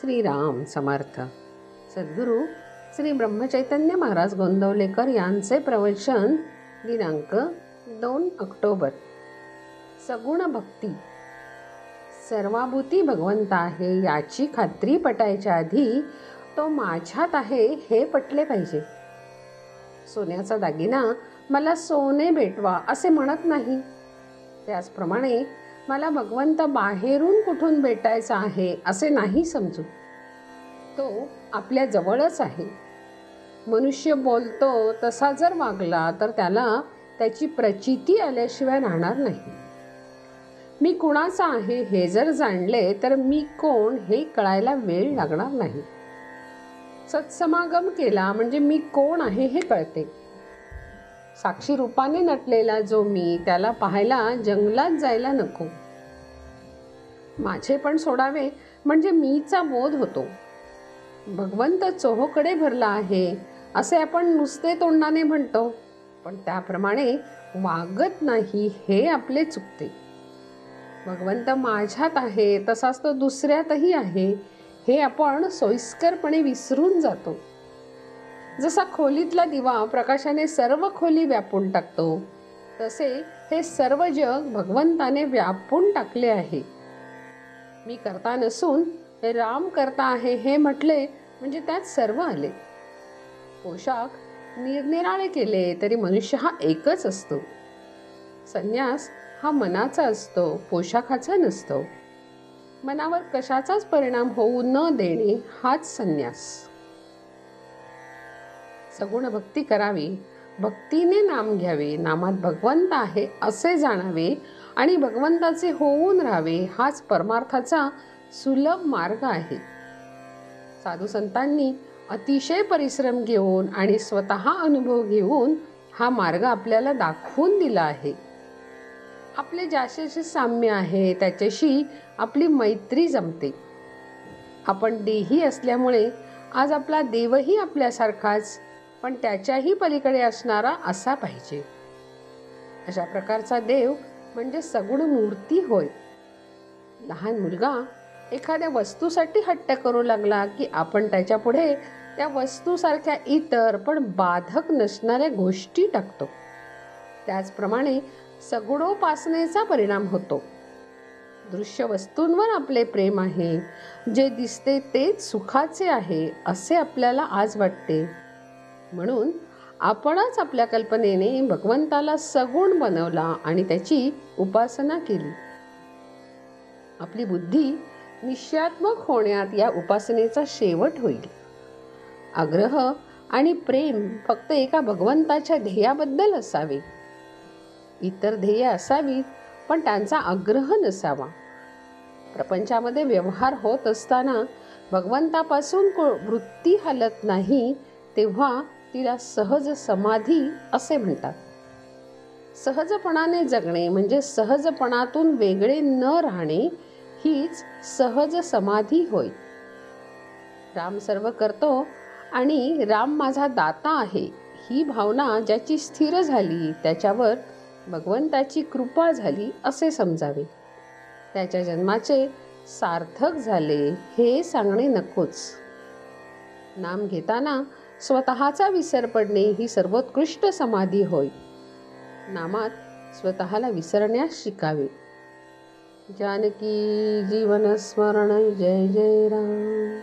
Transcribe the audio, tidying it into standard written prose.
श्रीराम समर्थ. सद्गुरू श्री ब्रह्मचैतन्य महाराज गोंदवलेकर यांचे प्रवचन दिनांक 2 ऑक्टोबर. सगुण भक्ती. सर्वाभूती भगवंत आहे याची खात्री पटायच्या आधी तो माझ्यात आहे हे पटले पाहिजे. सोन्याचा दागिना मला सोने भेटवा असे म्हणत नाही. त्याचप्रमाणे मला भगवंत बाहेरून कुठून भेटायचा आहे असे नाही समजू. तो आपल्या जवळच आहे. मनुष्य बोलतो तसा जर वागला तर त्याला त्याची प्रचिती आल्याशिवाय राहणार नाही. मी कुणाचा आहे हे जर जाणले तर मी कोण हे कळायला वेळ लागणार नाही. सत्समागम केला म्हणजे मी कोण आहे हे कळते. साक्षी रूपाने नटलेला जो मी त्याला पाहायला जंगलात जायला नको. माझे पण सोडावे म्हणजे मीचा बोध होतो. भगवंत चोहोकडे भरला आहे असे आपण नुसते तोंडाने म्हणतो, पण त्याप्रमाणे वागत नाही हे आपले चुकते. भगवंत माझ्यात आहे तसाच तो दुसऱ्यातही आहे हे आपण सोयीस्करपणे विसरून जातो. जसा खोलीतला दिवा प्रकाशाने सर्व खोली व्यापून टाकतो, तसे हे सर्व जग भगवंताने व्यापून टाकले आहे. मी करता नसून राम करता आहे हे म्हटले म्हणजे त्यात सर्व आले. पोशाख निरनिराळे केले तरी मनुष्य हा एकच असतो. संन्यास हा मनाचा असतो, पोशाखाचा नसतो. मनावर कशाचाच परिणाम होऊ न देणे हाच संन्यास. सगुण भक्ती करावी, भक्तीने नाम घ्यावे, नामात भगवंत आहे असे जाणावे आणि भगवंताचे होऊन राहावे हाच परमार्थाचा सुलभ मार्ग आहे. साधू संतांनी अतिशय परिश्रम घेऊन आणि स्वतः अनुभव घेऊन हा मार्ग आपल्याला दाखवून दिला आहे. आपले ज्याच्याशी साम्य आहे त्याच्याशी आपली मैत्री जमते. आपण देही असल्यामुळे आज आपला देवही आपल्यासारखाच पण त्याच्याही पलीकडे असणारा असा पाहिजे. अशा प्रकारचा देव म्हणजे सगुण मूर्ती होय. लहान मुलगा एखाद्या वस्तूसाठी हट्ट करू लागला की आपण त्याच्या पुढे त्या वस्तूसारख्या इतर पण बाधक नसणाऱ्या गोष्टी टाकतो. त्याचप्रमाणे सगुणोपासनेचा परिणाम होतो. दृश्य वस्तूंवर आपले प्रेम आहे, जे दिसते तेच सुखाचे आहे असे आपल्याला आज वाटते. म्हणून आपणच आपल्या कल्पनेने भगवंताला सगुण बनवला आणि त्याची उपासना केली. आपली बुद्धी निश्चयात्मक होण्यात या उपासनेचा शेवट होईल. आग्रह आणि प्रेम फक्त एका भगवंताच्या ध्येयाबद्दल असावे. इतर ध्येय असावीत पण त्यांचा आग्रह नसावा. प्रपंचामध्ये व्यवहार होत असताना भगवंतापासून वृत्ती हलत नाही तेव्हा तिला सहज समाधी असे म्हणतात. सहजपणाने जगणे म्हणजे सहजपणातून वेगळे न राहणे हीच सहज समाधी होय. राम सर्व करतो आणि राम माझा दाता आहे ही भावना ज्याची स्थिर झाली त्याच्यावर भगवंताची कृपा झाली असे समजावे. त्याच्या जन्माचे सार्थक झाले हे सांगणे नकोच. नाम घेताना स्वतःचा विसर पडणे ही सर्वोत्कृष्ट समाधी होय. नामात स्वतःला विसरण्यास शिकावे. जानकी जीवन स्मरण. जय जय राम.